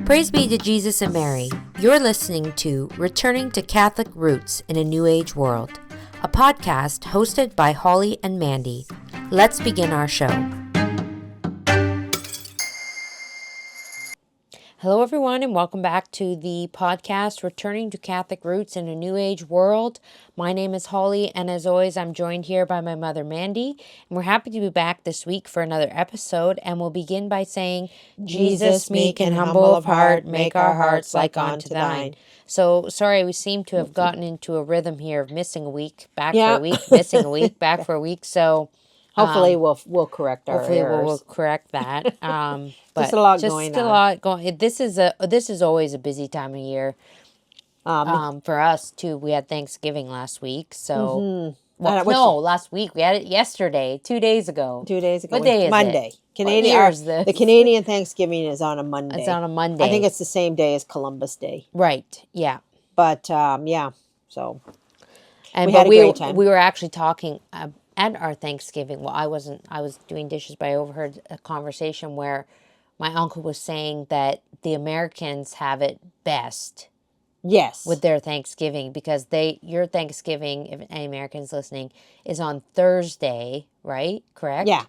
Praise be to Jesus and Mary. You're listening to Returning to Catholic Roots in a New Age World, a podcast hosted by Holly and Mandy. Let's begin our show. Hello, everyone, and welcome back to the podcast, Returning to Catholic Roots in a New Age World. My name is Holly, and as always, I'm joined here by my mother, Mandy, and we're happy to be back this week for another episode, and we'll begin by saying, Jesus, meek and humble of heart, make our hearts like unto thine. So, sorry, we seem to have gotten into a rhythm here of missing a week, back for a week, missing a week, back for a week, so... Hopefully we'll correct our errors. We'll correct that. But just a lot going on. A lot going. This is always a busy time of year. For us too. We had Thanksgiving last week, so last week we had it yesterday. 2 days ago. 2 days ago. What day is Monday. it? Canadian. The Canadian Thanksgiving is on a Monday. It's on a Monday. I think it's the same day as Columbus Day. Right. Yeah. But so we had a great time. We were actually talking. At our Thanksgiving, I was doing dishes, but I overheard a conversation where my uncle was saying that the Americans have it best. Yes. With their Thanksgiving, because your Thanksgiving, if any Americans listening, is on Thursday, right? Correct? Yeah.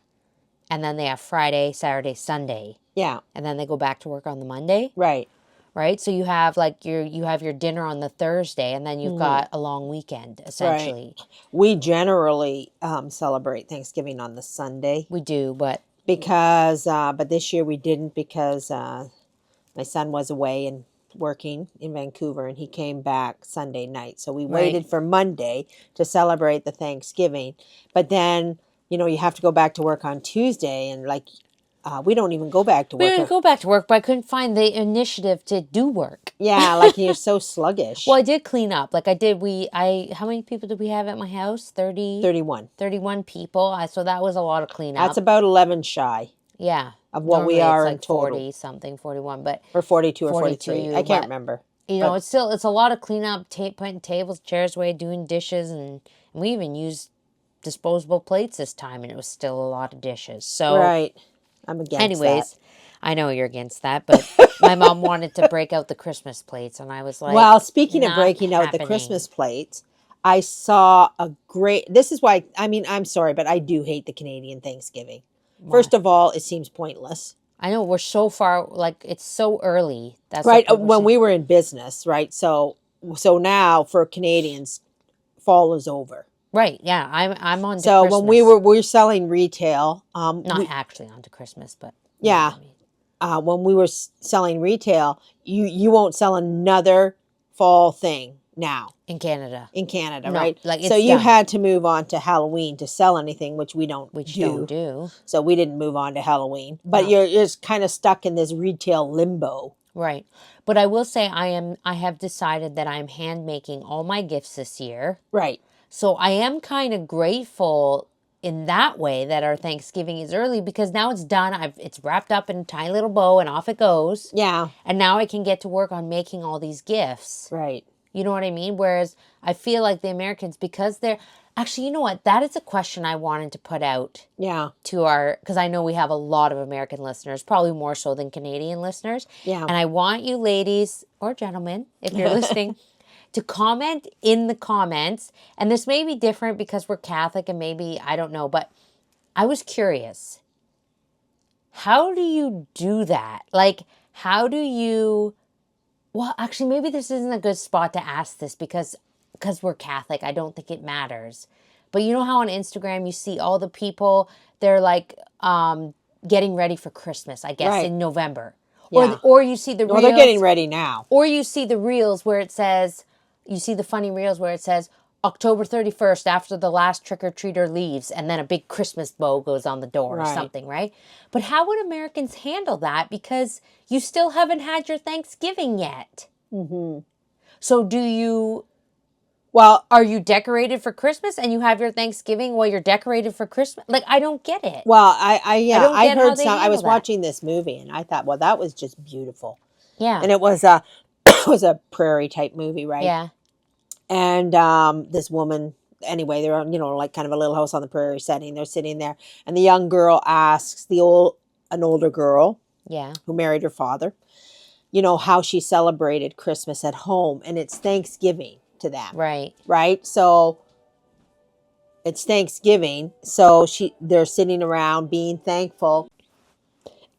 And then they have Friday, Saturday, Sunday. Yeah. And then they go back to work on the Monday. Right. Right? So you have your dinner on the Thursday, and then you've got a long weekend, essentially. Right. We generally celebrate Thanksgiving on the Sunday. We do, but this year we didn't because my son was away and working in Vancouver, and he came back Sunday night. So we waited for Monday to celebrate the Thanksgiving. But then, you have to go back to work on Tuesday, and we don't even go back to work. We didn't go back to work, but I couldn't find the initiative to do work. Yeah, you're so sluggish. Well, I did clean up. How many people did we have at my house? 31. 31 people. So that was a lot of cleanup. That's about 11 shy. Yeah. Of what we are in total. 40-something, 41. But or 42 or 43. I can't remember. It's a lot of cleanup, putting tables, chairs away, doing dishes, and we even used disposable plates this time, and it was still a lot of dishes. So right. I'm against that. I know you're against that, but my mom wanted to break out the Christmas plates, and I was like, well, speaking of breaking out the Christmas plates, I saw this is why, I'm sorry, but I do hate the Canadian Thanksgiving. Why? First of all, it seems pointless. I know, we're so far, it's so early. That's right, when we were in business, right? So now, for Canadians, fall is over. Right, yeah, I'm on to so Christmas. When we were selling retail. Not actually on to Christmas, but. Yeah. When we were selling retail, you won't sell another fall thing now. In Canada, no, right? So you had to move on to Halloween to sell anything, which we don't do. So we didn't move on to Halloween. But you're just kind of stuck in this retail limbo. Right. But I will say I have decided that I'm hand making all my gifts this year. Right. So I am kind of grateful in that way that our Thanksgiving is early, because now it's done. It's wrapped up in a tiny little bow and off it goes. Yeah. And now I can get to work on making all these gifts. Right. You know what I mean? Whereas I feel like the Americans, because they're... Actually, you know what? That is a question I wanted to put out. Yeah. To because I know we have a lot of American listeners, probably more so than Canadian listeners. Yeah. And I want you ladies, or gentlemen, if you're listening... to comment in the comments, and this may be different because we're Catholic and maybe, I don't know, but I was curious. How do you do that? How do you, well, actually, maybe this isn't a good spot to ask this because we're Catholic. I don't think it matters. But you know how on Instagram you see all the people, they're getting ready for Christmas, I guess, in November. Yeah. Or you see the reels. Well, they're getting ready now. Or you see the reels where it says... You see the funny reels where it says October 31st after the last trick-or-treater leaves, and then a big Christmas bow goes on the door or something, right? But how would Americans handle that? Because you still haven't had your Thanksgiving yet. Mm-hmm. So do you... Well, are you decorated for Christmas and you have your Thanksgiving while you're decorated for Christmas? I don't get it. Well, I heard some... I was watching this movie, and I thought, well, that was just beautiful. Yeah. And it was a prairie-type movie, right? Yeah. And this woman, anyway, they're on, kind of a little house on the prairie setting. They're sitting there. And the young girl asks an older girl, yeah, who married her father, you know, how she celebrated Christmas at home, and it's Thanksgiving to them, Right. right? So it's Thanksgiving, so they're sitting around being thankful,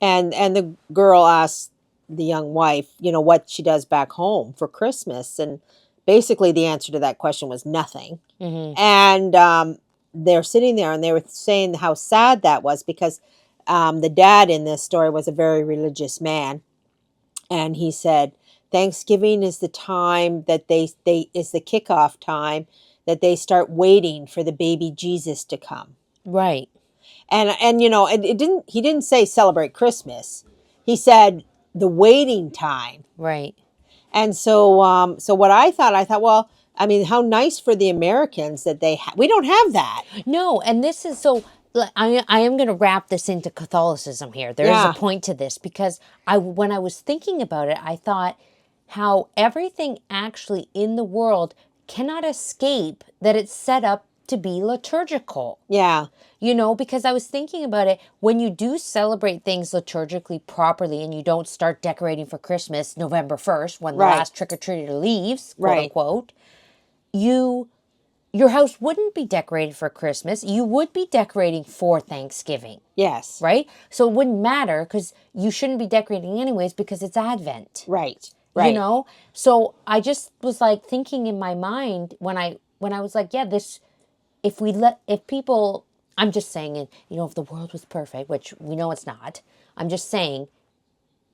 and the girl asks the young wife, you know, what she does back home for Christmas, and basically the answer to that question was nothing. Mm-hmm. And they're sitting there, and they were saying how sad that was, because the dad in this story was a very religious man, and he said Thanksgiving is the time that they is the kickoff time that they start waiting for the baby Jesus to come. Right. And you know, it didn't, he didn't say celebrate Christmas. He said the waiting time. Right. And so so what I thought, well, I mean, how nice for the Americans that we don't have that. No, and this is so. I am going to wrap this into Catholicism here. There is Yeah. a point to this, because when I was thinking about it, I thought how everything actually in the world cannot escape that it's set up to be liturgical. Yeah. You know, because I was thinking about it, when you do celebrate things liturgically properly and you don't start decorating for Christmas November 1st when the Right. last trick-or-treater leaves, quote Right. unquote, your house wouldn't be decorated for Christmas. You would be decorating for Thanksgiving, Yes. right? So it wouldn't matter, because you shouldn't be decorating anyways, because it's Advent. Right. Right. You know? So I just was like thinking in my mind when I was like, yeah, this, if people, I'm just saying it, you know, if the world was perfect, which we know it's not, I'm just saying,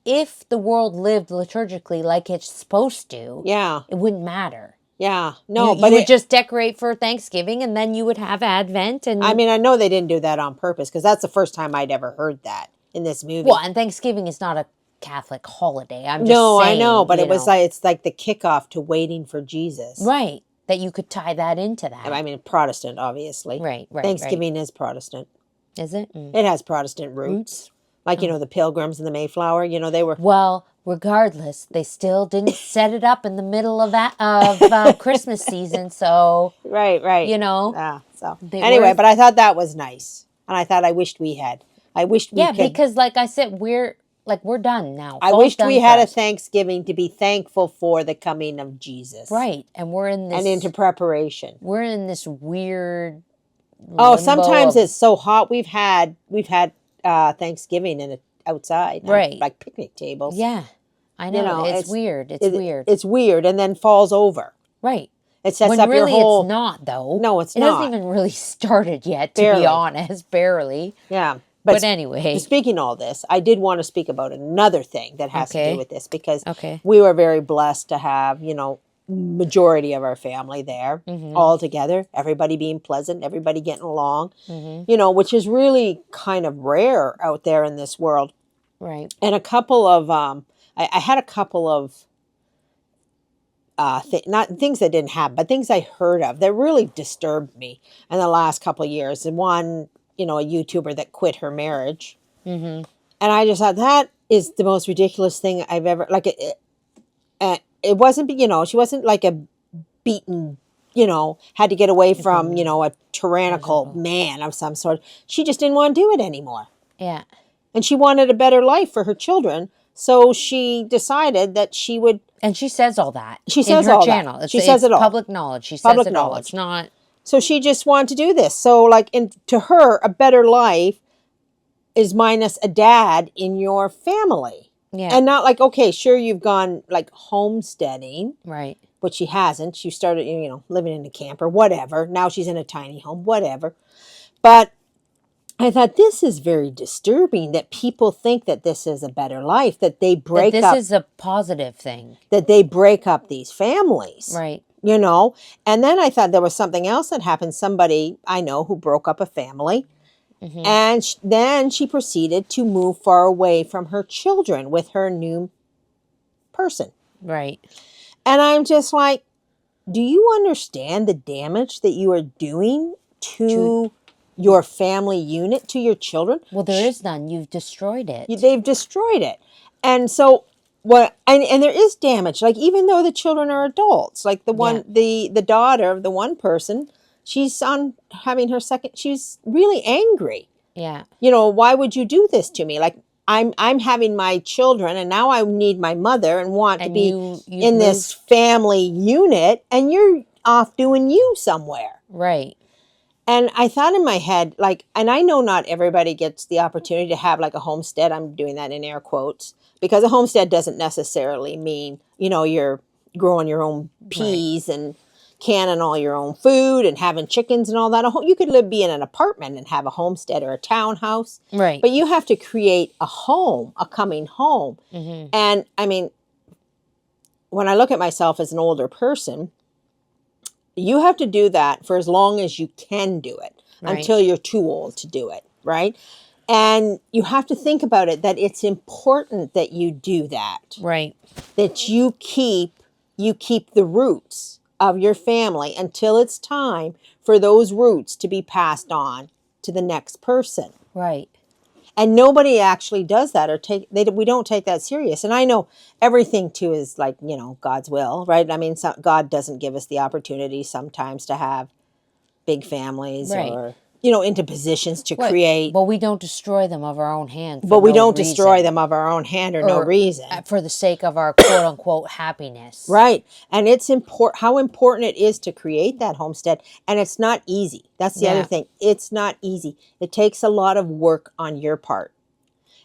if the world lived liturgically like it's supposed to, Yeah. it wouldn't matter. Yeah. No, You but would just decorate for Thanksgiving, and then you would have Advent. And I mean, I know they didn't do that on purpose, because that's the first time I'd ever heard that in this movie. well, and Thanksgiving is not a Catholic holiday. I'm just No, saying, I know, but you it was know. like, it's like the kickoff to waiting for Jesus. Right, that you could tie that into that. I mean, Protestant, obviously. Right. Thanksgiving is Protestant. Is it? Mm. It has Protestant roots. Like, you know, the Pilgrims and the Mayflower, you know, they were... Well, regardless, they still didn't set it up in the middle of Christmas season. So, Right. you know. Yeah, so They anyway, were- but I thought that was nice. And I thought I wished we had. I wished we Yeah, could... because like I said, we're done now. I Fall's wished done we for had a us. Thanksgiving to be thankful for the coming of Jesus. Right, and we're in this. And into preparation. We're in this weird. Oh, limbo sometimes of- it's so hot. We've had Thanksgiving outside, Right. like picnic tables. Yeah, I know. You know, it's weird. It's weird. It's weird, and then falls over. Right. It sets When up really your whole. it's not, though. No, it's it not. hasn't even really started yet, to Barely. be honest. Barely. Yeah, But anyway. Speaking all this, I did want to speak about another thing that has to Okay. do with this, because Okay. we were very blessed to have, you know, majority of our family there Mm-hmm. all together, everybody being pleasant, everybody getting along, Mm-hmm. you know, which is really kind of rare out there in this world. Right. And a couple of I had a couple of not things that didn't happen, but things I heard of that really disturbed me in the last couple of years. And one, you know, a YouTuber that quit her marriage, Mm-hmm. and I just thought that is the most ridiculous thing I've ever, like, it wasn't, you know, she wasn't like a beaten, you know, had to get away from, you know, a tyrannical man of some sort. She just didn't want to do it anymore. Yeah. And she wanted a better life for her children. So she decided that she would. And she says all that. She in says her all that. channel. It's, She says it's it all. Public knowledge. She says Public it all. knowledge. It's not. So she just wanted to do this. So, like, to her, a better life is minus a dad in your family. Yeah. And not like, okay, sure, you've gone like homesteading, Right. but she hasn't. She started, you know, living in a camper, whatever. Now she's in a tiny home, whatever. But I thought this is very disturbing that people think that this is a better life, that they break This up, is a positive thing. that they break up these families. Right. You know, and then I thought there was something else that happened. Somebody I know who broke up a family, Mm-hmm. and then she proceeded to move far away from her children with her new person. Right. And I'm just like, do you understand the damage that you are doing to your family unit, to your children? Well, there is none. You've destroyed it. They've destroyed it. And so and there is damage, like, even though the children are adults, like the daughter of the one person, she's on having her second, she's really angry. Yeah. You know, why would you do this to me? Like, I'm having my children, and now I need my mother and want to And be you've in this family unit, and you're off doing you somewhere. right. And I thought in my head, like, and I know not everybody gets the opportunity to have like a homestead. I'm doing that in air quotes, because a homestead doesn't necessarily mean, you're growing your own peas and canning all your own food and having chickens and all that. You could be in an apartment and have a homestead or a townhouse. Right. But you have to create a home, a coming home. Mm-hmm. And I mean, when I look at myself as an older person, you have to do that for as long as you can do it, Right. until you're too old to do it, right? And you have to think about it, that it's important that you do that, Right. that you keep the roots of your family until it's time for those roots to be passed on to the next person. Right. And nobody actually does that, or we don't take that serious. And I know everything too is like, God's will, right? I mean, God doesn't give us the opportunity sometimes to have big families, Right. or, into positions to create. But we don't destroy them of our own hand. But we don't destroy them of our own hand or no reason. For the sake of our quote unquote happiness. Right. And it's how important it is to create that homestead. And it's not easy. That's the other thing. It's not easy. It takes a lot of work on your part.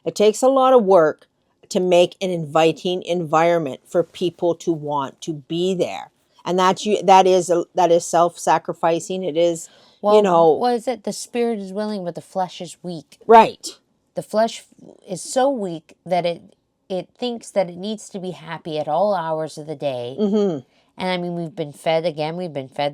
It takes a lot of work to make an inviting environment for people to want to be there. And that is self-sacrificing. It is, what is it? The spirit is willing, but the flesh is weak. Right. The flesh is so weak that it thinks that it needs to be happy at all hours of the day. Mm-hmm. And I mean, we've been fed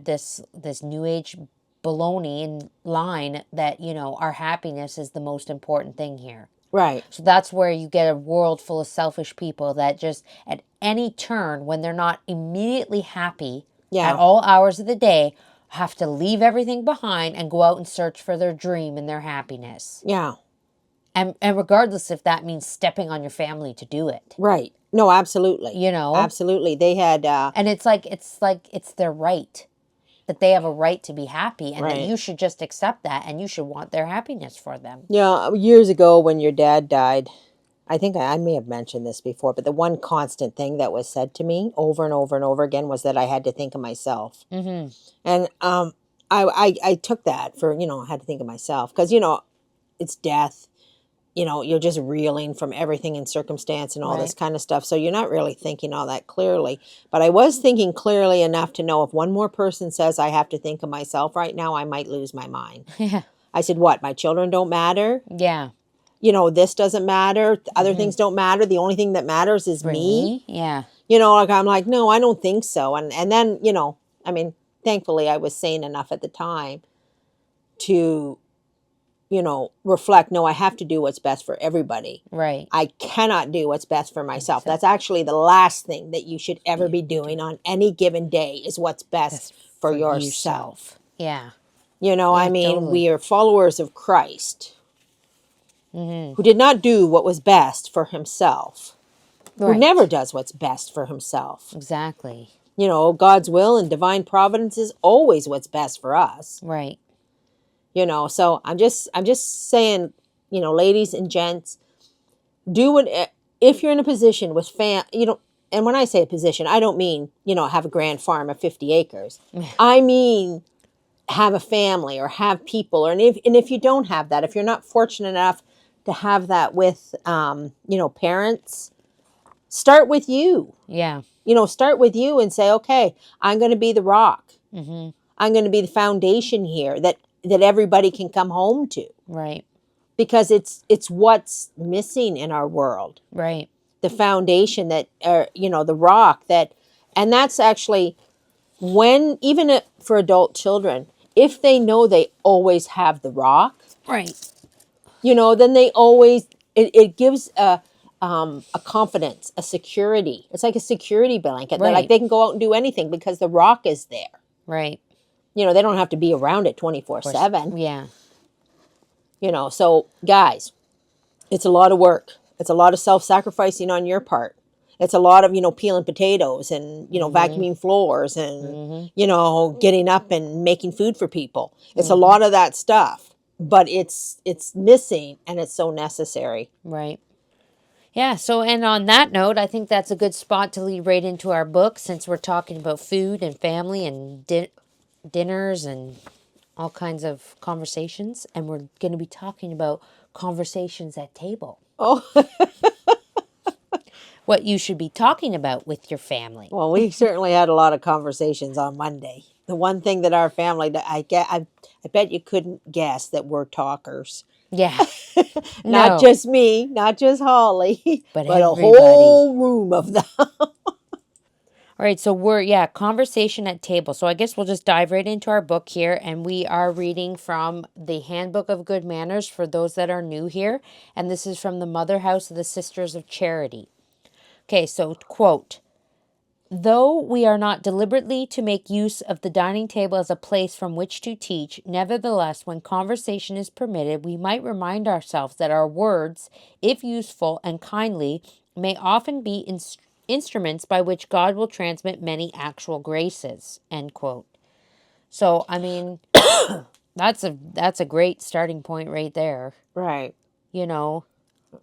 this new age baloney and line that, our happiness is the most important thing here. Right. So that's where you get a world full of selfish people that just at any turn, when they're not immediately happy at all hours of the day, have to leave everything behind and go out and search for their dream and their happiness. Yeah. And regardless if that means stepping on your family to do it. Right. No, absolutely. Absolutely. They had and it's their right. That they have a right to be happy, and that you should just accept that, and you should want their happiness for them. Yeah, years ago when your dad died, I think I may have mentioned this before, but the one constant thing that was said to me over and over and over again was that I had to think of myself. Mm-hmm. And I took that for, I had to think of myself, because, it's death. You're just reeling from everything in circumstance and all this kind of stuff. So you're not really thinking all that clearly. But I was thinking clearly enough to know if one more person says I have to think of myself right now, I might lose my mind. Yeah. I said, what? My children don't matter? Yeah. This doesn't matter. Other things don't matter. The only thing that matters is me. Yeah. I'm like, no, I don't think so. And then, I mean, thankfully I was sane enough at the time to reflect, no, I have to do what's best for everybody. Right. I cannot do what's best for myself. That's actually the last thing that you should ever be doing on any given day, is what's best for yourself. Yeah. I mean, totally. we are followers of Christ, Mm-hmm. who did not do what was best for himself, Right. who never does what's best for himself. Exactly. God's will and divine providence is always what's best for us. Right. So I'm just saying, ladies and gents, do what, if you're in a position with and when I say a position, I don't mean, have a grand farm of 50 acres. I mean, have a family or have people, and if you don't have that, if you're not fortunate enough to have that with, parents, start with you. Yeah. Start with you and say, okay, I'm going to be the rock. Mm-hmm. I'm going to be the foundation here that everybody can come home to, Right. because it's what's missing in our world. Right. The foundation that, the rock that, and that's actually when, even for adult children, if they know they always have the rock, Right. then they always, it gives a confidence, a security. It's like a security blanket. They're like, they can go out and do anything because the rock is there. Right. They don't have to be around it 24/7. Yeah. So guys, it's a lot of work. It's a lot of self-sacrificing on your part. It's a lot of, peeling potatoes and, vacuuming floors and, getting up and making food for people. It's a lot of that stuff, but it's missing, and it's so necessary. Right. Yeah, so and on that note, I think that's a good spot to lead right into our book since we're talking about food and family and dinners and all kinds of conversations. And we're going to be talking about conversations at table. Oh, What you should be talking about with your family. well, we certainly had a lot of conversations on Monday. The one thing that our family, that I bet you couldn't guess that we're talkers. Yeah. Not No, just me, not just Holly, but but a everybody. whole room of them. All right, so conversation at table. So I guess we'll just dive right into our book here, and we are reading from the Handbook of Good Manners for those that are new here, and this is from the Mother House of the Sisters of Charity. Okay, so quote, though we are not deliberately to make use of the dining table as a place from which to teach, nevertheless, when conversation is permitted, we might remind ourselves that our words, if useful and kindly, may often be instruments by which God will transmit many actual graces. End quote. So, I mean, that's a great starting point right there. Right. You know,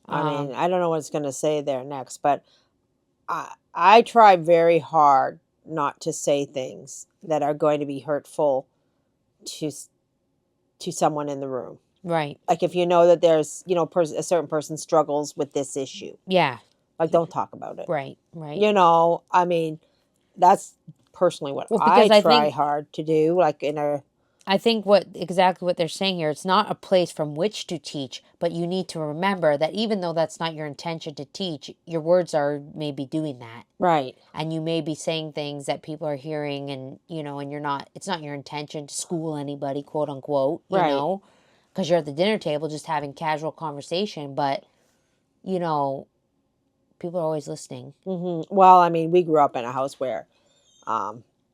I mean, I don't know what it's going to say there next, but I try very hard not to say things that are going to be hurtful to someone in the room. right. Like if you know that there's, a certain person struggles with this issue, Yeah. like don't talk about it. Right. Right. I mean, that's personally what Well, I because I try think hard to do. Like in a I think exactly what they're saying here, it's not a place from which to teach, but you need to remember that even though that's not your intention to teach, your words are maybe doing that. right, And you may be saying things that people are hearing and, and it's not your intention to school anybody, quote unquote, right. because you're at the dinner table just having casual conversation, but, people are always listening. Well, I mean, we grew up in a house where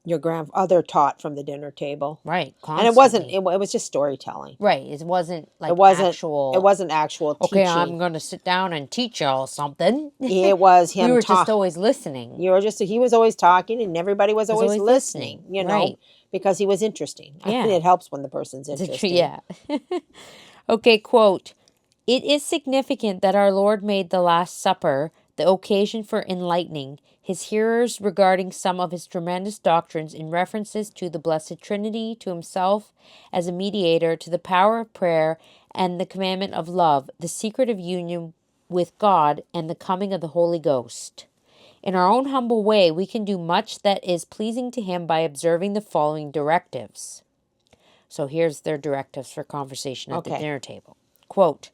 your grandfather taught from the dinner table. Right. And it wasn't, it was just storytelling. Right. It wasn't like It wasn't actual. It wasn't actual Okay, teaching. I'm going to sit down and teach y'all something. It was him We were just always listening. he was always talking and everybody was always always listening, listening, right. because he was interesting. I Yeah. mean, it helps when the person's interesting. Yeah. Okay, quote, it is significant that our Lord made the Last Supper the occasion for enlightening his hearers regarding some of his tremendous doctrines in references to the Blessed Trinity, to himself as a mediator, to the power of prayer and the commandment of love, the secret of union with God, and the coming of the Holy Ghost. In our own humble way, we can do much that is pleasing to him by observing the following directives. So here's their directives for conversation at the dinner table. Quote,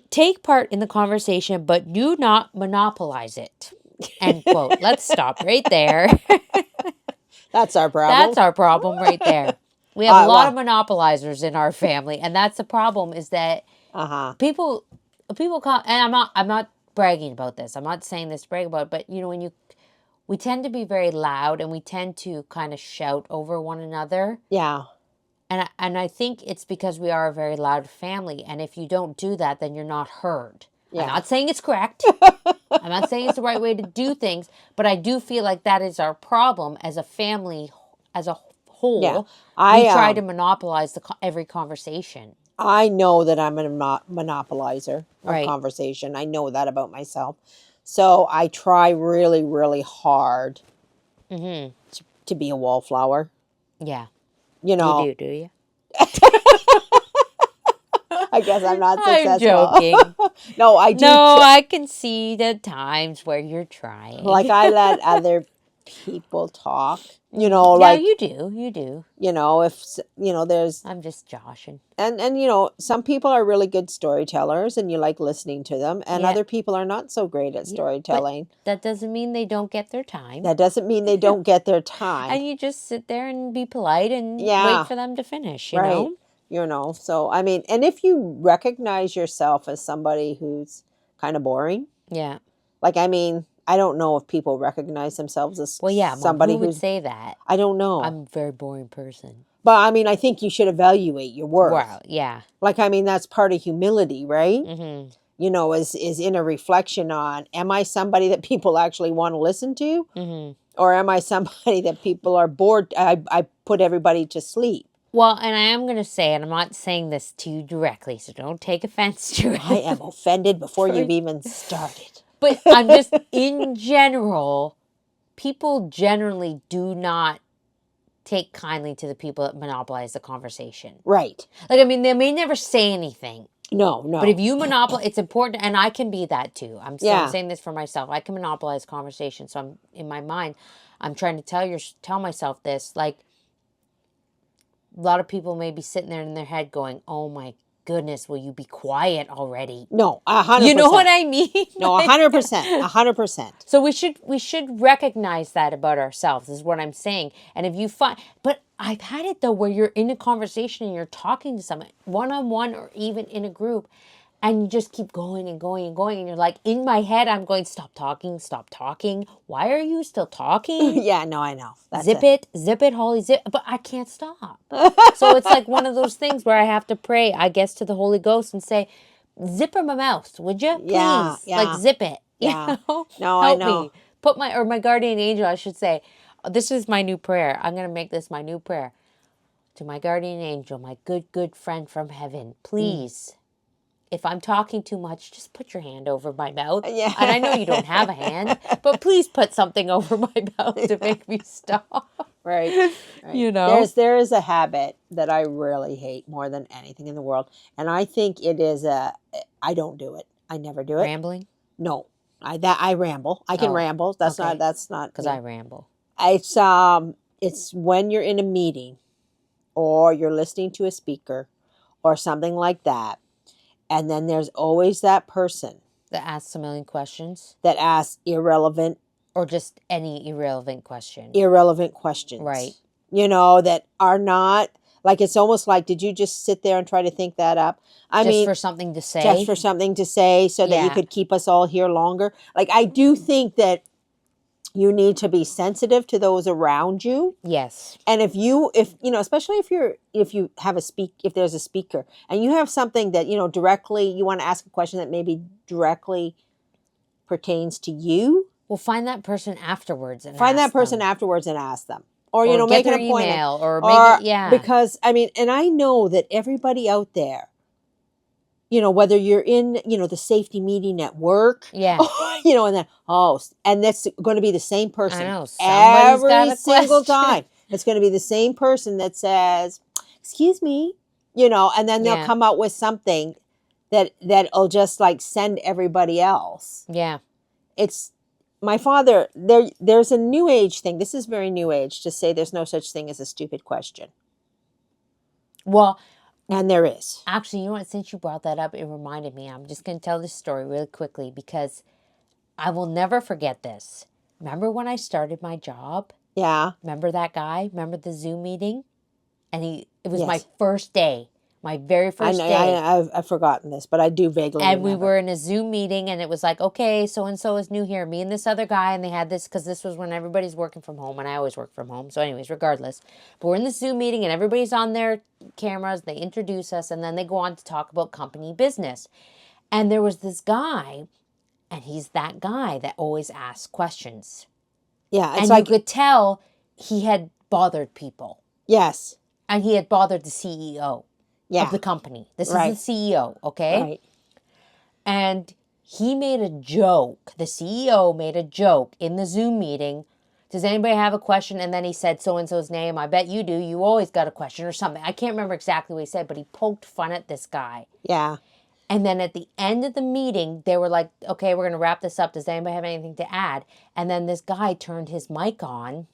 take part in the conversation, but do not monopolize it. End quote. Let's stop right there. That's our problem. That's our problem right there. We have a lot of monopolizers in our family, and that's the problem. Is that people come, and I'm not bragging about this. I'm not saying this to brag about it, but we tend to be very loud, and we tend to kind of shout over one another. Yeah. And I think it's because we are a very loud family. And if you don't do that, then you're not heard. Yeah. I'm not saying it's correct. I'm not saying it's the right way to do things. But I do feel like that is our problem as a family, as a whole. Yeah. We try to monopolize every conversation. I know that I'm a monopolizer of conversation. I know that about myself. So I try really, really hard to be a wallflower. Yeah. You do you? I guess I'm not successful. I'm joking. No, I do. No, I can see the times where you're trying. Like I let other people talk. Yeah, you do. If there's. I'm just joshing. And some people are really good storytellers, and you like listening to them, and other people are not so great at storytelling. But that doesn't mean they don't get their time. That doesn't mean they don't get their time. And you just sit there and be polite and wait for them to finish. You know. So I mean, and if you recognize yourself as somebody who's kind of boring, like I mean. I don't know if people recognize themselves as somebody who would say that. I don't know. I'm a very boring person. But I mean, I think you should evaluate your worth. Wow, yeah. Like I mean, that's part of humility, right? Mm-hmm. Is in a reflection on: am I somebody that people actually want to listen to, or am I somebody that people are bored? I put everybody to sleep. Well, and I am going to say, and I'm not saying this to you directly, so don't take offense to it. I am offended before you've even started. But I'm just, in general, people generally do not take kindly to the people that monopolize the conversation. Right. Like, I mean, they may never say anything. No. But if you monopolize, it's important, and I can be that too. I'm saying this for myself. I can monopolize conversation. So I'm, in my mind, I'm trying to tell myself this. Like, a lot of people may be sitting there in their head going, "Oh my goodness, will you be quiet already?" No, 100%. You know what I mean? No, 100%. 100%. So we should recognize that about ourselves, is what I'm saying. And if you find, but I've had it though, where you're in a conversation and you're talking to someone one-on-one or even in a group, and you just keep going and going and going, and you're like, in my head, I'm going, stop talking. Why are you still talking? Yeah, no, I know. Zip it, Holly, zip. But I can't stop. So it's like one of those things where I have to pray, I guess, to the Holy Ghost and say, zip my mouth, would you? Please. Yeah. Like, zip it. Yeah. You know? No, Help I know. me. Put my guardian angel, I should say. This is my new prayer. I'm going to make this my new prayer. To my guardian angel, my good friend from heaven, please, if I'm talking too much, just put your hand over my mouth. Yeah. And I know you don't have a hand, but please put something over my mouth to make me stop. Right. You know? There is a habit that I really hate more than anything in the world. And I think it is I don't do it. I never do it. Rambling? No. I ramble. I can ramble. That's okay. not Because I ramble. It's when you're in a meeting or you're listening to a speaker or something like that. And then there's always that person That asks a million questions? that asks irrelevant Or just any irrelevant question? questions. Right. You know, that are not, like, it's almost like, did you just sit there and try to think that up? I mean, for something to say? just for something to say so that you Yeah. could keep us all here longer. Like, I do think that you need to be sensitive to those around you. Yes. And if you know, especially if you have if there's a speaker and you have something that, you know, directly, you want to ask a question that maybe directly pertains to you. Well, find that person afterwards and Find ask that person them. afterwards and ask them. Or, you know, get make an their appointment. email or make it, yeah. Because, I mean, and I know that everybody out there, you know, whether you're in, you know, the safety meeting at work, Yeah. you know, and then, and that's going to be the same person. I know. Somebody's got every a single question. time. It's going to be the same person that says, excuse me, you know, and then they'll Yeah. come out with something that'll just like send everybody else. Yeah. It's my father, there's a new age thing. This is very new age to say there's no such thing as a stupid question. Well, And there is. actually, you know what? Since you brought that up, it reminded me. I'm just going to tell this story really quickly because I will never forget this. Remember when I started my job? Yeah. Remember that guy? Remember the Zoom meeting? And it was my Yes. first day. My very first day. I've forgotten this, but I do vaguely And we remember. were in a Zoom meeting, and it was like, okay, so-and-so is new here. Me and this other guy, and they had this, because this was when everybody's working from home, and I always work from home. So anyways, regardless. But we're in the Zoom meeting, and everybody's on their cameras. They introduce us, and then they go on to talk about company business. And there was this guy, and he's that guy that always asks questions. Yeah, it's And like, you could tell he had bothered people. yes. And he had bothered the CEO Yeah. of the company. This Right. is the CEO, okay? Right. And he made a joke. The CEO made a joke in the Zoom meeting. Does anybody have a question? And then he said so-and-so's name. I bet you do. You always got a question or something. I can't remember exactly what he said, but he poked fun at this guy. Yeah. And then at the end of the meeting, they were like, okay, we're going to wrap this up. Does anybody have anything to add? And then this guy turned his mic on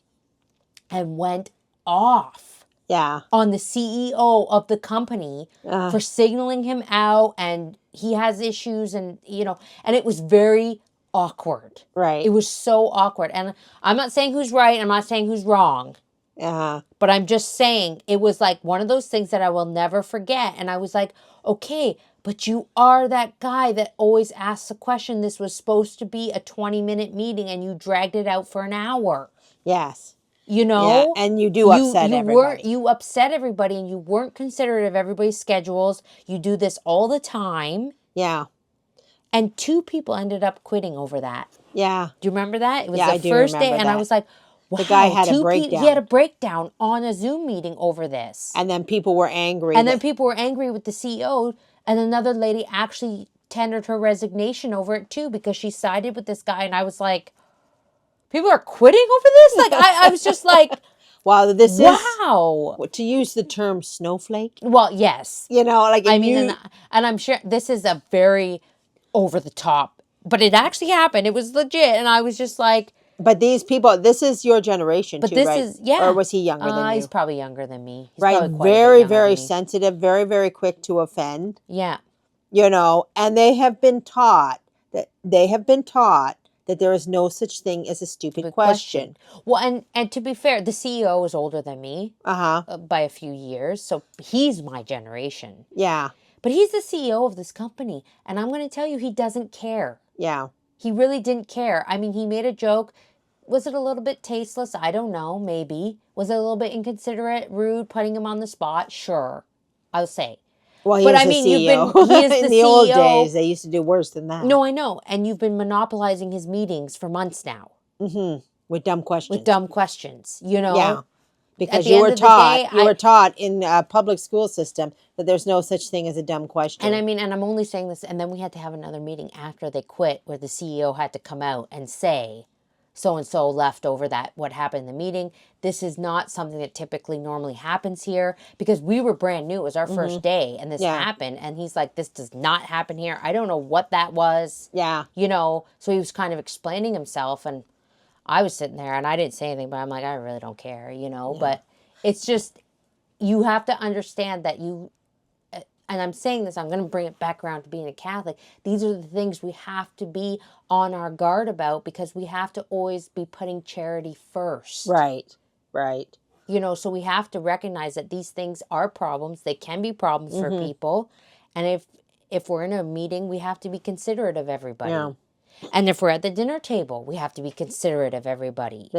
and went off Yeah. on the CEO of the company for signaling him out, and he has issues, and, you know, and it was very awkward. Right. It was so awkward. And I'm not saying who's right. I'm not saying who's wrong. But I'm just saying it was like one of those things that I will never forget. And I was like, okay, but you are that guy that always asks a question. This was supposed to be a 20-minute meeting, and you dragged it out for an hour. Yes. You know? Yeah. And you do upset everybody. You upset everybody, and you weren't considerate of everybody's schedules. You do this all the time. Yeah. And 2 people ended up quitting over that. Yeah. Do you remember that? It was Yeah, I the do first day, remember and I that. was like, The guy had a He breakdown. had a breakdown on a Zoom meeting over this. And then people were angry. And then people were angry with the CEO. And another lady actually tendered her resignation over it too because she sided with this guy. And I was like, people are quitting over this? Like, I was just like, wow, this wow. is, to use the term snowflake. Well, yes. You know, like, I mean, and I'm sure this is a very over the top, but it actually happened. It was legit. And I was just like, but these people, this is your generation but too, this right? is, yeah. Or was he younger than you? He's probably younger than me. He's right. probably quite a bit Very, younger very than me. sensitive, very, very quick to offend. Yeah. You know, and they have been taught that there is no such thing as a stupid question. Well, and to be fair, the CEO is older than me by a few years, so he's my generation. Yeah. But he's the CEO of this company, and I'm going to tell you, he doesn't care. Yeah. He really didn't care. I mean, he made a joke. Was it a little bit tasteless? I don't know. Maybe. Was it a little bit inconsiderate, rude, putting him on the spot? Sure. I'll say. Well, but I the mean, CEO. he is the In the CEO. old days, they used to do worse than that. No, I know. And you've been monopolizing his meetings for months now. Mm-hmm. With dumb questions. With dumb questions, you know? Yeah. Because you were taught in a public school system that there's no such thing as a dumb question. And I mean, and I'm only saying this, and then we had to have another meeting after they quit where the CEO had to come out and say, so-and-so left over that, what happened in the meeting. This is not something that typically normally happens here because we were brand new. It was our first day and this happened. And he's like, this does not happen here. I don't know what that was. Yeah. You know, so he was kind of explaining himself and I was sitting there and I didn't say anything, but I'm like, I really don't care, you know, but it's just, you have to understand that and I'm saying this, I'm going to bring it back around to being a Catholic. These are the things we have to be on our guard about because we have to always be putting charity first. Right, right. You know, so we have to recognize that these things are problems. They can be problems for people. And if we're in a meeting, we have to be considerate of everybody. Yeah. And if we're at the dinner table, we have to be considerate of everybody.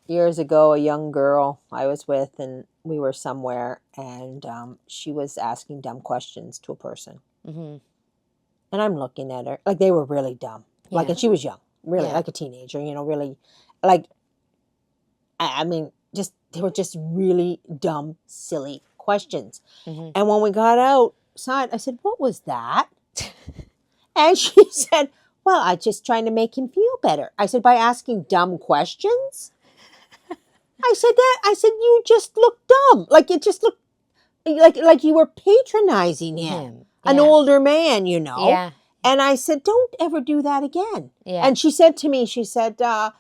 Years ago, a young girl I was with, and we were somewhere, and she was asking dumb questions to a person. Mm-hmm. And I'm looking at her, like they were really dumb. Like, and she was young, really, like a teenager, you know, really, like, I mean, they were just really dumb, silly questions. Mm-hmm. And when we got outside, I said, what was that? And she said, well, I'm just trying to make him feel better. I said, by asking dumb questions? I said, you just look dumb. Like, it just looked like you were patronizing him. An older man, you know. Yeah. And I said, don't ever do that again. Yeah. And she said to me, she said, well,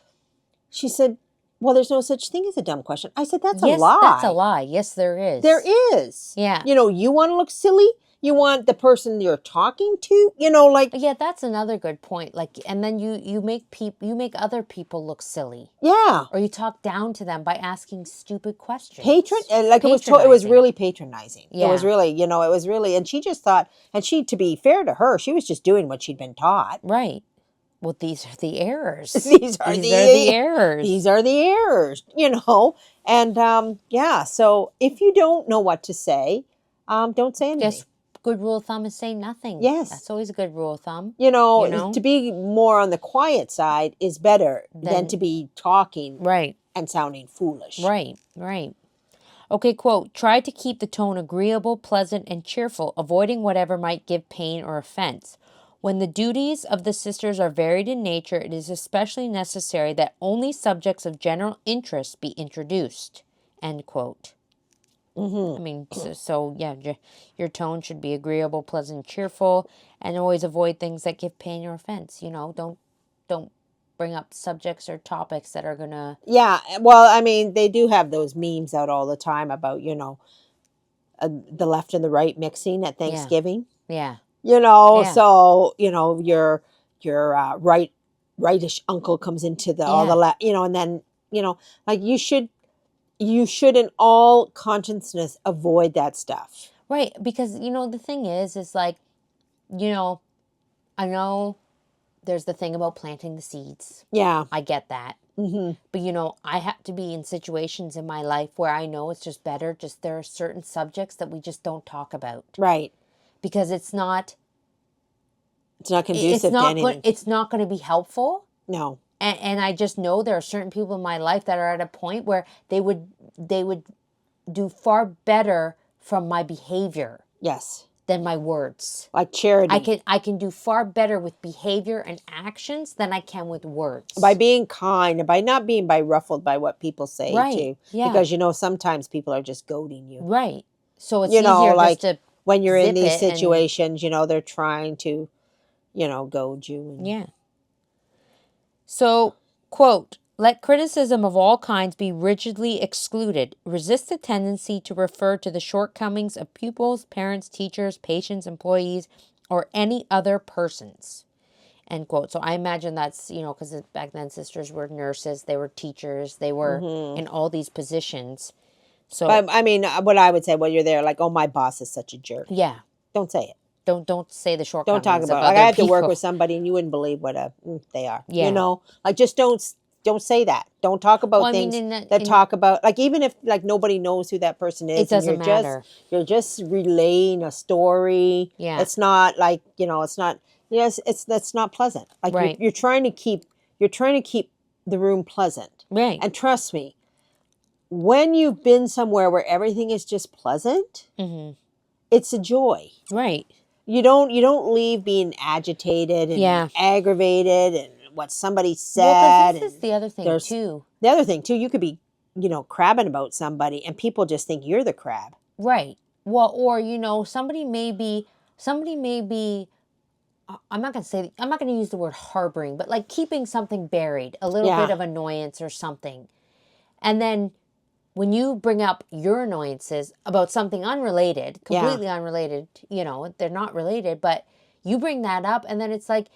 there's no such thing as a dumb question. I said, that's a lie. That's a lie. Yes, there is. There is. Yeah. You know, you want to look silly? You want the person you're talking to, you know, like. Yeah, that's another good point. Like, and then you make other people look silly. Yeah. Or you talk down to them by asking stupid questions. It was really patronizing. Yeah. It was really, you know, and she just thought, and to be fair to her, she was just doing what she'd been taught. Right. Well, these are the errors. These are the errors. These are the errors, you know. And so if you don't know what to say, don't say anything. Good rule of thumb is say nothing. Yes. That's always a good rule of thumb. You know, to be more on the quiet side is better than to be talking and sounding foolish. Right. Okay, quote, try to keep the tone agreeable, pleasant, and cheerful, avoiding whatever might give pain or offense. When the duties of the sisters are varied in nature, it is especially necessary that only subjects of general interest be introduced. End quote. Mm-hmm. I mean, your tone should be agreeable, pleasant, cheerful, and always avoid things that give pain or offense. You know, don't bring up subjects or topics that are gonna. Yeah, well, I mean, they do have those memes out all the time about, you know, the left and the right mixing at Thanksgiving. Yeah. You know, so you know your rightish uncle comes into all the left, you know, and then you know, like you should in all consciousness avoid that stuff. Right, because, you know, the thing is like, you know, I know there's the thing about planting the seeds. Yeah. I get that. Mm-hmm. But, you know, I have to be in situations in my life where I know it's just better. There are certain subjects that we just don't talk about. Right. Because it's not conducive to anything. It's not going to be helpful. No. And I just know there are certain people in my life that are at a point where they would do far better from my behavior Yes. than my words. Like charity. I can do far better with behavior and actions than I can with words. By being kind, by not being ruffled by what people say Right, too. yeah. Because sometimes people are just goading you. Right. So it's You know, easier like just to when you're in zip these it and- situations, they're trying to, goad you. And, Yeah. So, quote, let criticism of all kinds be rigidly excluded. Resist the tendency to refer to the shortcomings of pupils, parents, teachers, patients, employees, or any other persons. End quote. So I imagine that's, because back then sisters were nurses, they were teachers, they were in all these positions. So, But I mean, what I would say when you're there, like, oh, my boss is such a jerk. yeah. Don't say it. Don't say the shortcomings. Don't talk about of it. Like, other I had to work people. with somebody, and you wouldn't believe what they are. Yeah. Like, just don't say that. Don't talk about Well, I mean, things that talk about, like, even if like nobody knows who that person is, It doesn't and you're matter. you're just relaying a story. Yeah. It's not like it's not. Yes, that's not pleasant. Like Right. you're trying to keep the room pleasant. Right. And trust me, when you've been somewhere where everything is just pleasant, Mm-hmm. it's a joy. Right. You don't leave being agitated and Yeah. aggravated and what somebody said. Well, because this is the other thing there's- too. The other thing too, you could be, crabbing about somebody and people just think you're the crab. Right. Well, or somebody may be. I'm not going to use the word harboring, but like keeping something buried, a little Yeah. bit of annoyance or something. And then when you bring up your annoyances about something unrelated, completely unrelated, they're not related, but you bring that up and then it's like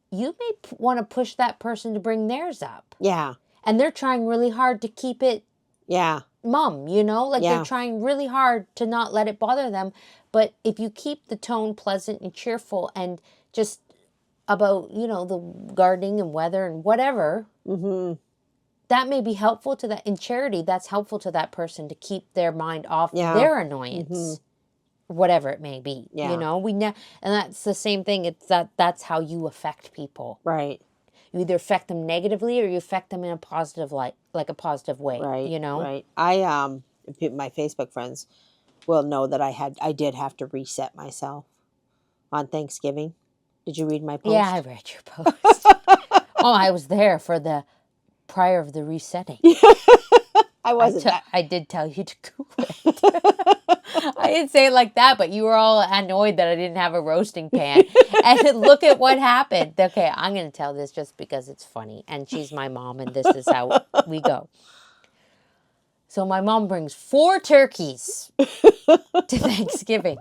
you may want to push that person to bring theirs up. Yeah. And they're trying really hard to keep it Yeah. mum, like Yeah. they're trying really hard to not let it bother them. But if you keep the tone pleasant and cheerful and just about, the gardening and weather and whatever, Mm-hmm. that may be helpful to that. In charity, that's helpful to that person to keep their mind off Yeah. their annoyance, whatever it may be. Yeah. And that's the same thing. It's that's how you affect people. Right. You either affect them negatively or you affect them in a positive like a positive way. Right. Right. I my Facebook friends will know that I did have to reset myself on Thanksgiving. Did you read my post? Yeah, I read your post. Oh, I was there for the prior of the resetting. I wasn't. I did tell you to cool it. I didn't say it like that, but you were all annoyed that I didn't have a roasting pan. And look at what happened. Okay, I'm going to tell this just because it's funny. And she's my mom, and this is how we go. So my mom brings 4 turkeys to Thanksgiving.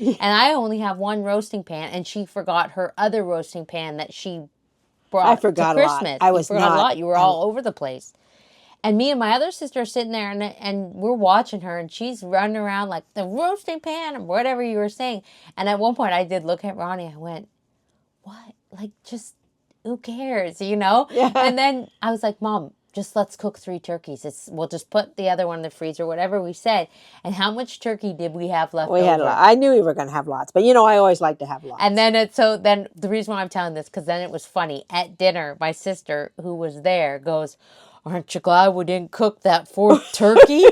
And I only have one roasting pan, and she forgot her other roasting pan that she brought I forgot to a lot. Christmas. I was you forgot not- a lot. You were all over the place. And me and my other sister are sitting there, and we're watching her, and she's running around like the roasting pan or whatever you were saying. And at one point, I did look at Ronnie. I went, "What? Like, just who cares, Yeah. And then I was like, "Mom, just let's cook 3 turkeys. We'll just put the other one in the freezer, whatever we said." And how much turkey did we have left We over? had a lot. I knew we were going to have lots, but I always like to have lots. And then then the reason why I'm telling this, because then it was funny. At dinner, my sister, who was there, goes, "Aren't you glad we didn't cook that 4th turkey?"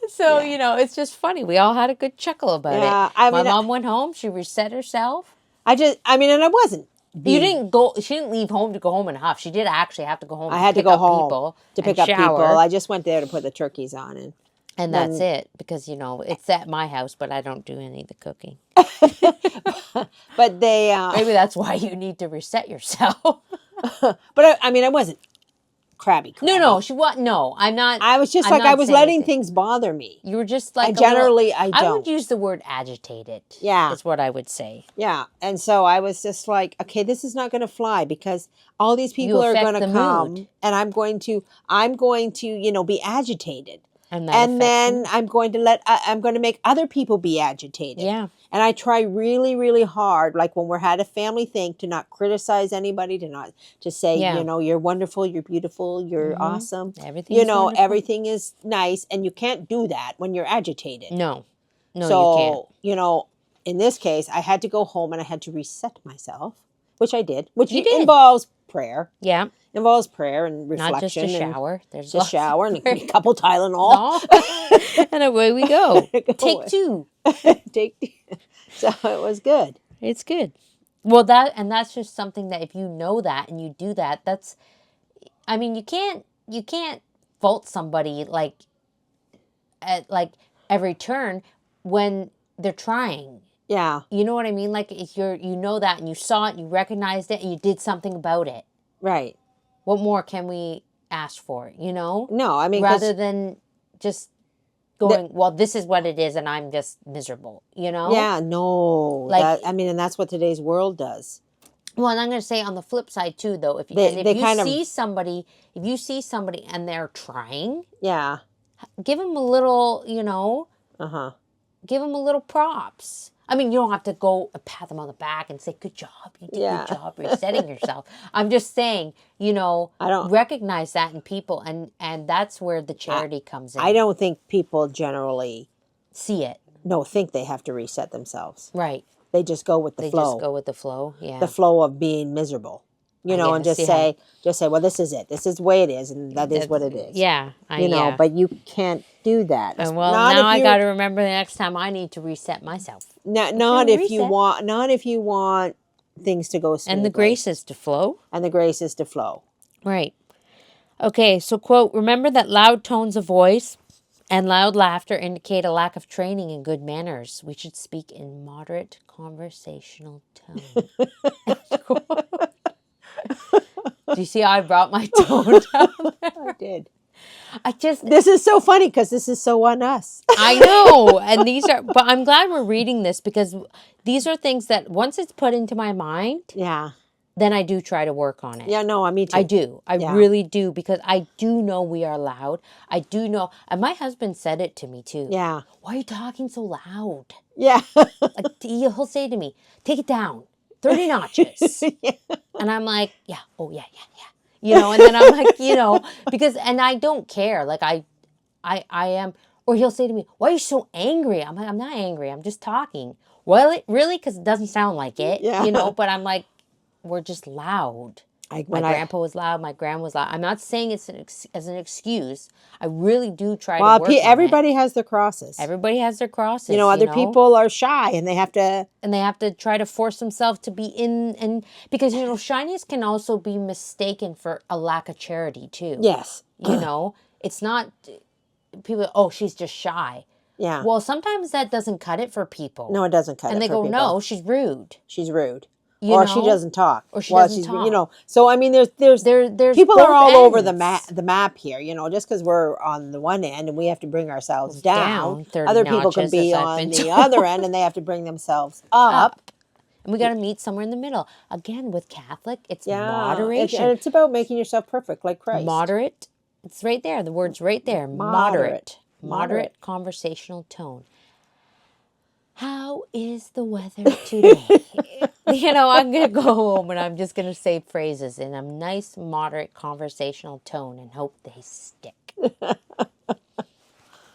So, it's just funny. We all had a good chuckle about Yeah, it. I My mean, mom went home. She reset herself. and I wasn't. You didn't go. She didn't leave home to go home and huff. She did actually have to go home. I had to pick go up home people to and pick up shower, people. I just went there to put the turkeys on, and that's it. Because it's at my house, but I don't do any of the cooking. but they. Maybe that's why you need to reset yourself. But I wasn't crabby. No, she was no. I'm not. I was just I'm like not I was saying letting anything. things bother me. You were just like generally I I don't. would use the word agitated. Yeah. Is what I would say. Yeah, and so I was just like, okay, this is not going to fly because all these people are affect going to the come, mood. and I'm going to, be agitated, And that and affects then me. I'm going to make other people be agitated. Yeah. And I try really, really hard, like when we're at a family thing, to not criticize anybody, to say, Yeah. You're wonderful, you're beautiful, you're awesome. Everything's wonderful. Everything is nice, and you can't do that when you're agitated. No, you can't. So, in this case, I had to go home and I had to reset myself. which I did, which You did. involves prayer. Yeah. Involves prayer and Not just a reflection. shower. There's Just a lots of shower and prayer. a couple Tylenol. No. And away we go. Go Take away. 2. So it was good. It's good. Well, that's just something that if you know that and you do that, that's, I mean, you can't fault somebody like at like every turn when they're trying. Yeah. You know what I mean? Like if you know that and you saw it, you recognized it, and you did something about it. Right. What more can we ask for? You know? No, I mean, 'cause Rather than just going, well, this is what it is, and I'm just miserable. You know? yeah, no. Like- I mean, and that's what today's world does. Well, and I'm going to say on the flip side too, though, if you see somebody and they're trying, Yeah. give them a little, you know, Uh-huh. give them a little props. I mean, you don't have to go and pat them on the back and say, good job, you did a good job resetting yourself. I'm just saying, you know, recognize that in people, and that's where the charity comes in. I don't think people generally see it. No, think they have to reset themselves. Right. They just go with the flow. They just go with the flow, yeah. The flow of being miserable. You know, and just say, well, this is it. This is the way it is, and that's what it is. Yeah. You know, but you can't do that. Well, now I got to remember the next time I need to reset myself. Not if you want things to go smoothly. And the grace is to flow. And the grace is to flow. Right. Okay, so quote, remember that loud tones of voice and loud laughter indicate a lack of training in good manners. We should speak in moderate conversational tone. Do you see how I brought my tone down there? I did. This is so funny because this is so on us. I know. And but I'm glad we're reading this because these are things that once it's put into my mind. Yeah. Then I do try to work on it. Yeah, no, me too. I do. I really do because I do know we are loud. I do know. And my husband said it to me too. Yeah. Why are you talking so loud? Yeah. Like, he'll say to me, take it down 30 notches. Yeah. And I'm like, yeah. Oh, yeah. You know, and then I'm like, you know, and I don't care. Like I am, or he'll say to me, why are you so angry? I'm like, I'm not angry. I'm just talking. Well, really? Because it doesn't sound like it, you know, but I'm like, we're just loud. My grandpa was loud. My grandma was loud. I'm not saying it's as an excuse. I really do try to work on everybody has their crosses. Everybody has their crosses. You know, other people are shy and they have to... And they have to try to force themselves to be in... And because, you know, shyness can also be mistaken for a lack of charity, too. Yes. You know, it's not... People, oh, she's just shy. Yeah. Well, sometimes that doesn't cut it for people. No, it doesn't cut it for people. And they go, no, she's rude. She's rude. Or she doesn't talk. Or she doesn't talk. You know, so I mean, there's people are all over the map here. You know, just because we're on the one end and we have to bring ourselves down, other people can be on the other end and they have to bring themselves up. And we got to meet somewhere in the middle. Again, with Catholic, it's moderation. And it's about making yourself perfect, like Christ. Moderate. It's right there. The word's right there. Moderate conversational tone. How is the weather today? You know, I'm going to go home and I'm just going to say phrases in a nice, moderate conversational tone and hope they stick.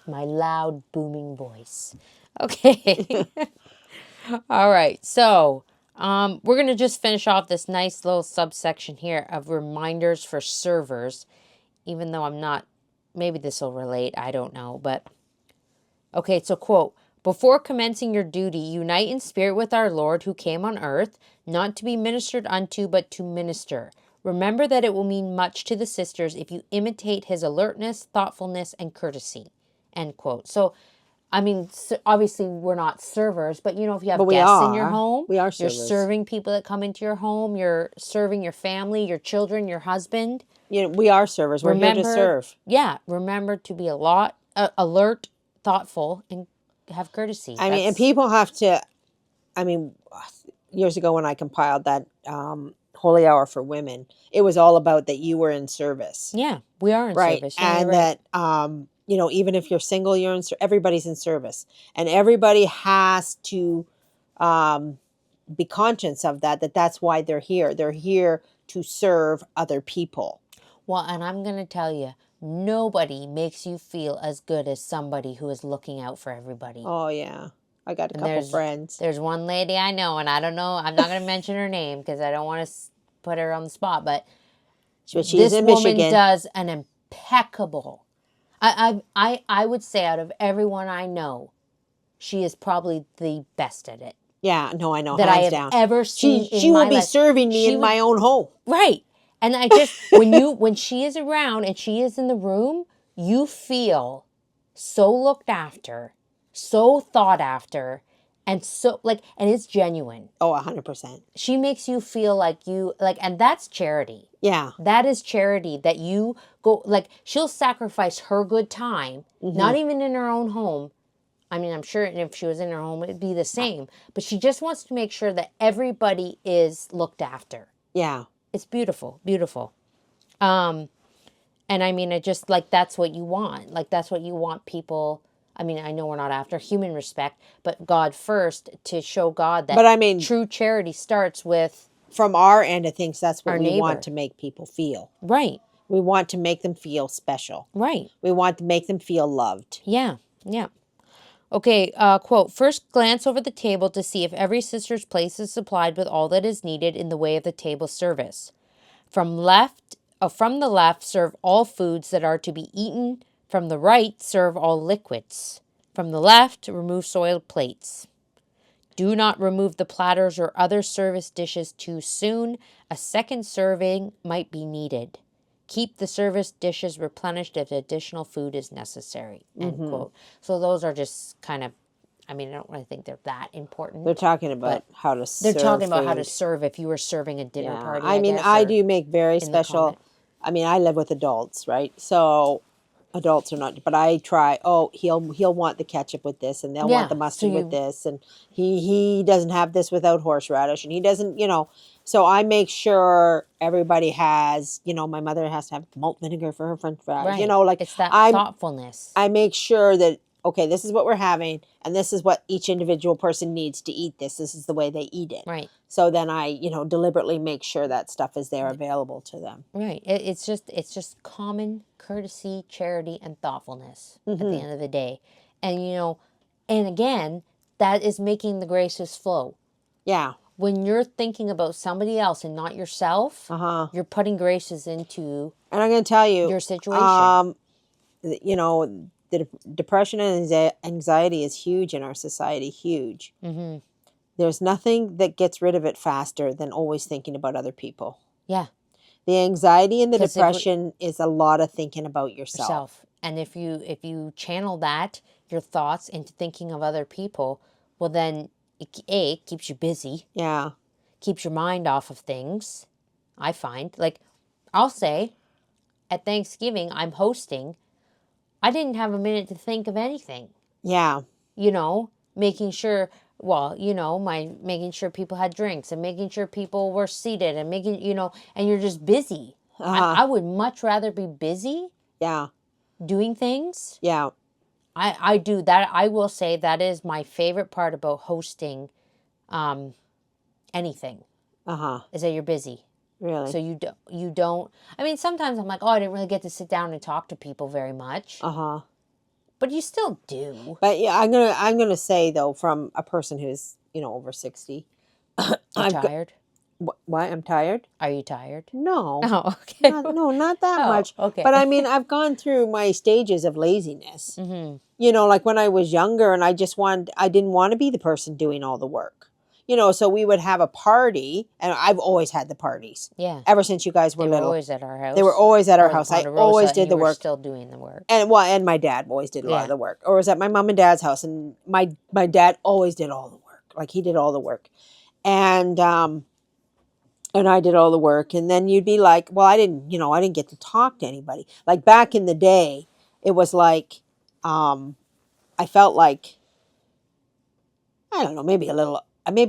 My loud, booming voice. Okay. All right. So, we're going to just finish off this nice little subsection here of reminders for servers, even though I'm not, maybe this will relate. I don't know. But, okay. So, quote, before commencing your duty, unite in spirit with our Lord who came on earth, not to be ministered unto, but to minister. Remember that it will mean much to the sisters if you imitate his alertness, thoughtfulness, and courtesy. End quote. So, I mean, obviously we're not servers, but you know, if you have guests in your home, we are servers. You're serving people that come into your home. You're serving your family, your children, your husband. You know, we are servers. We're here to serve. Yeah. Remember to be alert, thoughtful, and have courtesy. I mean, and people have to, I mean, years ago when I compiled that Holy Hour for Women, it was all about that you were in service. Yeah, we are in service. Yeah, and that, you know, even if you're single, everybody's in service. And everybody has to be conscious of that's why they're here. They're here to serve other people. Well, and I'm going to tell you, nobody makes you feel as good as somebody who is looking out for everybody. Oh, yeah. I got a And couple friends. There's one lady I know, and I don't know. I'm not going to mention her name because I don't want to put her on the spot. But She's this in woman Michigan. does an impeccable. I would say out of everyone I know, she is probably the best at it Yeah, no, I know, that I hands have down. ever seen in She my will be life. serving me She in would- my own home. Right. And I just when she is around and she is in the room, you feel so looked after, so thought after, and so and it's genuine. Oh, 100%. She makes you feel like and that's charity. Yeah. That is charity that you go she'll sacrifice her good time, not even in her own home. I mean, I'm sure if she was in her home, it'd be the same. But she just wants to make sure that everybody is looked after. Yeah. It's beautiful, beautiful. And I mean, I just that's what you want. That's what you want people. I mean, I know we're not after human respect, but God first, to show God that But I mean, true charity starts with from our end of things, that's what our we neighbor. want to make people feel. Right. We want to make them feel special. Right. We want to make them feel loved. Yeah. Yeah. Okay, quote, first glance over the table to see if every sister's place is supplied with all that is needed in the way of the table service. From the left, serve all foods that are to be eaten. From the right, serve all liquids. From the left, remove soiled plates. Do not remove the platters or other service dishes too soon. A second serving might be needed. Keep the service dishes replenished if additional food is necessary. End quote. So those are just kind of, I mean, I don't really think they're that important. They're talking about how to serve. They're talking about how to food. serve if you were serving a dinner party. I mean, guess, I or do make very in the special. comment. I mean, I live with adults, right? So adults are not, but I try. Oh, he'll want the ketchup with this, and they'll Yeah, want the mustard so with this, and he doesn't have this without horseradish, and he doesn't, So I make sure everybody has, my mother has to have malt vinegar for her French fries. Right. It's that thoughtfulness. I make sure that, okay, this is what we're having, and this is what each individual person needs to eat this. This is the way they eat it. Right. So then I, deliberately make sure that stuff is there available to them. Right. It's just common courtesy, charity, and thoughtfulness at the end of the day. And, and again, that is making the graces flow. Yeah. When you're thinking about somebody else and not yourself, you're putting graces into And I'm going to tell you, your situation. The depression and anxiety is huge in our society, huge. Mm-hmm. There's nothing that gets rid of it faster than always thinking about other people. Yeah. The anxiety and the depression is a lot of thinking about yourself. And if you channel your thoughts into thinking of other people, well then, it keeps you busy. Yeah. Keeps your mind off of things, I find. I'll say, at Thanksgiving, I'm hosting. I didn't have a minute to think of anything. Yeah. Making sure, making sure people had drinks and making sure people were seated and making, and you're just busy. I would much rather be busy. Yeah. Doing things. Yeah. I do that. I will say that is my favorite part about hosting anything. Is that you're busy. Really? So you don't. I mean, sometimes I'm like, oh, I didn't really get to sit down and talk to people very much. But you still do. But yeah, I'm gonna say though, from a person who's over 60, I'm tired. Why? I'm tired. Are you tired? No. Oh, okay. Not that much. Okay. But I mean, I've gone through my stages of laziness. Mm-hmm. Like when I was younger, and I didn't want to be the person doing all the work. So we would have a party, and I've always had the parties. Yeah. Ever since you guys were They little. were always at our house. They were always at our house. I always did the work. Still doing the work. And my dad always did a lot of the work. Or was at my mom and dad's house, and my dad always did all the work. Like he did all the work. And I did all the work. And then you'd be like, well, I didn't get to talk to anybody. Like back in the day, it was like, I felt like, I don't know, maybe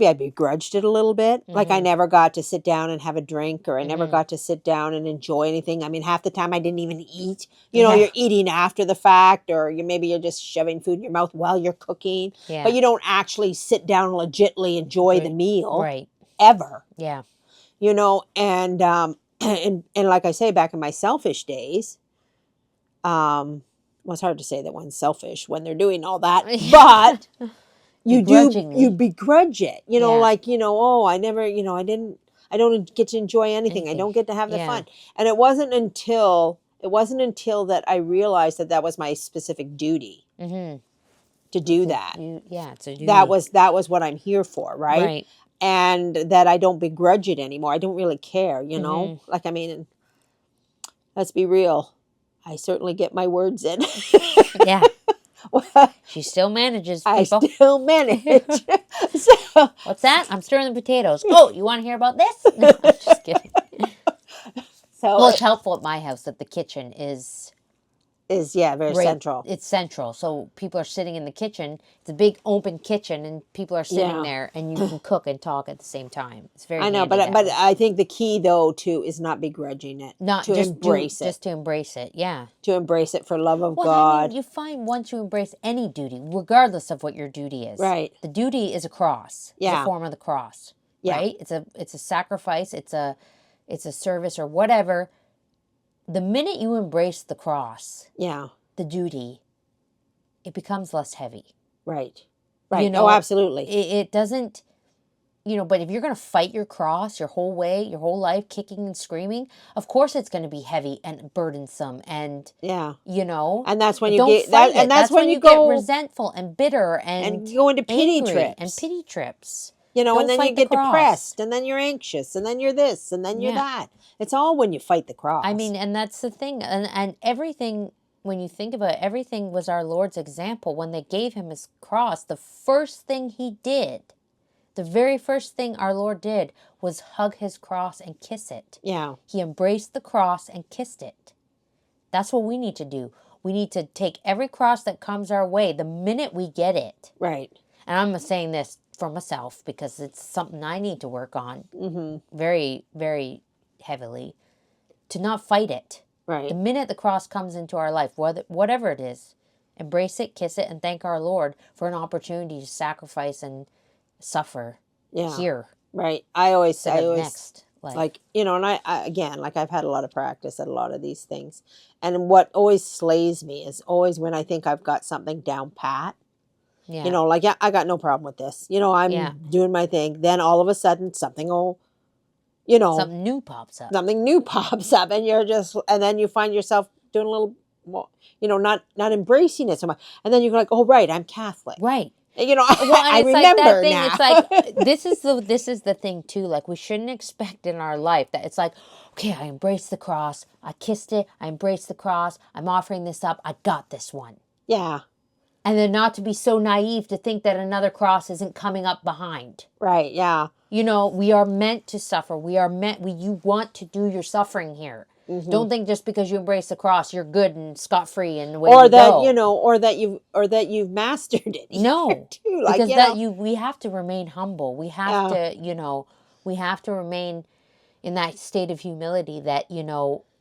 I begrudged it a little bit. Like I never got to sit down and have a drink, or I never got to sit down and enjoy anything. I mean, half the time I didn't even eat. You're eating after the fact, or you're just shoving food in your mouth while you're cooking. Yeah. But you don't actually sit down and legitly enjoy the meal. Right. Ever. Yeah. And and like I say, back in my selfish days, well, it's hard to say that one's selfish when they're doing all that, but you begrudgingly. begrudge it, Yeah. like, oh, I never, I don't get to enjoy anything. I Anything. don't get to have the Yeah. fun. And it wasn't until that I realized that that was my specific duty Mm-hmm. to do that. It's a duty. That was what I'm here for, right? Right. And that I don't begrudge it anymore. I don't really care, Mm-hmm. Like, I mean, let's be real. I certainly get my words in. Yeah. She still manages, I people. still manage. So, What's that? I'm stirring the potatoes. Oh, you want to hear about this? No, I'm just kidding. Well, it's helpful at my house that the kitchen is very right. central. It's central. So people are sitting in the kitchen. It's a big open kitchen, and people are sitting Yeah. there, and you can cook and talk at the same time. It's very I know, handy that but way. I think the key though too is not begrudging it, Not to just embrace it, just to embrace it. Yeah. to embrace it for love of Well, God. I mean, you find once you embrace any duty, regardless of what your duty is, Right. The duty is a cross. It's Yeah. a form of the cross, Yeah. right? It's a sacrifice. It's a service or whatever. The minute you embrace the cross, Yeah. the duty, it becomes less heavy. Right. Right. know, oh, absolutely. It doesn't, but if you're going to fight your cross your whole life, kicking and screaming, of course it's going to be heavy and burdensome and, Yeah. And that's when you don't get fight that, it. and that's when you get go resentful and bitter and go into pity angry trips. and pity trips. And then you fight the get cross. depressed, and then you're anxious, and then you're this, and then you're that. It's all when you fight the cross. I mean, and that's the thing. And everything, when you think about it, everything was our Lord's example. When they gave him his cross, the first thing he did, the very first thing our Lord did was hug his cross and kiss it. Yeah. He embraced the cross and kissed it. That's what we need to do. We need to take every cross that comes our way the minute we get it. Right. And I'm saying this for myself because it's something I need to work on very, very heavily, to not fight it. Right. The minute the cross comes into our life, whatever it is, embrace it, kiss it, and thank our Lord for an opportunity to sacrifice and suffer here. Right. I always next. Like, and I again, like, I've had a lot of practice at a lot of these things. And what always slays me is always when I think I've got something down pat. Yeah. Like, I got no problem with this. I'm doing my thing. Then all of a sudden something will, something new pops up. Something new pops up, and and then you find yourself doing a little more, not embracing it so much. And then you're like, oh, right, I'm Catholic. Right. I remember that thing, now. It's like this is the thing too. Like, we shouldn't expect in our life that it's like, okay, I embraced the cross, I kissed it, I embraced the cross, I'm offering this up, I got this one. Yeah. And then not to be so naive to think that another cross isn't coming up behind. Right. Yeah. We are meant to suffer. You want to do your suffering here. Mm-hmm. Don't think just because you embrace the cross, you're good and scot-free and away you go. Or that you've mastered it. No, too. Because we have to remain humble. We have to, we have to remain in that state of humility that,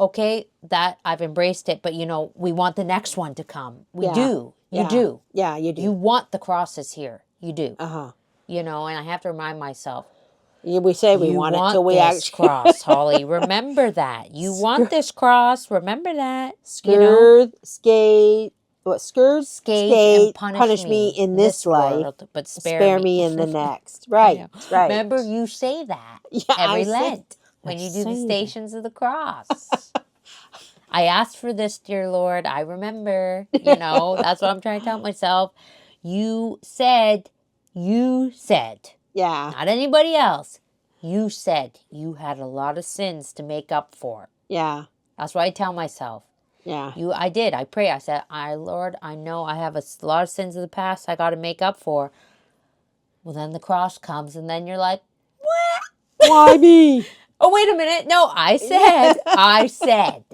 okay, that I've embraced it, but we want the next one to come. We do. You do. Yeah, you do. You want the crosses here. You do. Uh-huh. And I have to remind myself. Yeah, we say we want it till we actually cross, Holly. Remember that. You want this cross. Remember that. Skate, and punish me in this life, world, but spare me in the next. Right, right. Remember, you say that every Lent when you do the Stations of the Cross. I asked for this, dear Lord. I remember. That's what I'm trying to tell myself. You said. Yeah. Not anybody else. You said you had a lot of sins to make up for. Yeah. That's what I tell myself. Yeah. I did. I pray. I said, Lord, I know I have a lot of sins of the past I got to make up for. Well, then the cross comes, and then you're like, what? Why me? Oh, wait a minute. No, I said.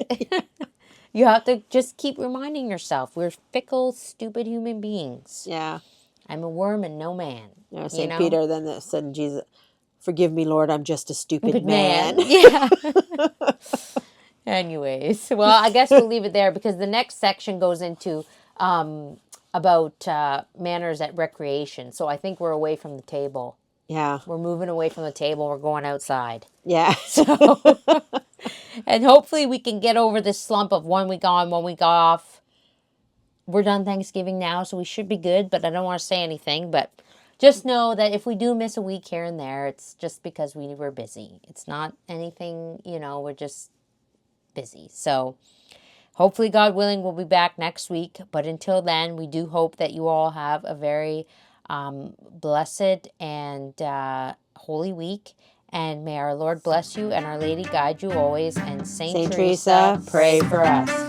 You have to just keep reminding yourself. We're fickle, stupid human beings. Yeah. I'm a worm and no man. Yeah, St. Peter then said, Jesus, forgive me, Lord, I'm just a stupid man. Yeah. Anyways, well, I guess we'll leave it there because the next section goes into about manners at recreation. So I think we're away from the table. Yeah. We're moving away from the table. We're going outside. Yeah. So, and hopefully we can get over this slump of 1 week on, 1 week off. We're done Thanksgiving now, so we should be good, but I don't want to say anything. But just know that if we do miss a week here and there, it's just because we were busy. It's not anything, we're just busy. So hopefully, God willing, we'll be back next week. But until then, we do hope that you all have a very blessed and holy week. And may our Lord bless you and Our Lady guide you always. And Saint Saint Teresa, Teresa, pray for us.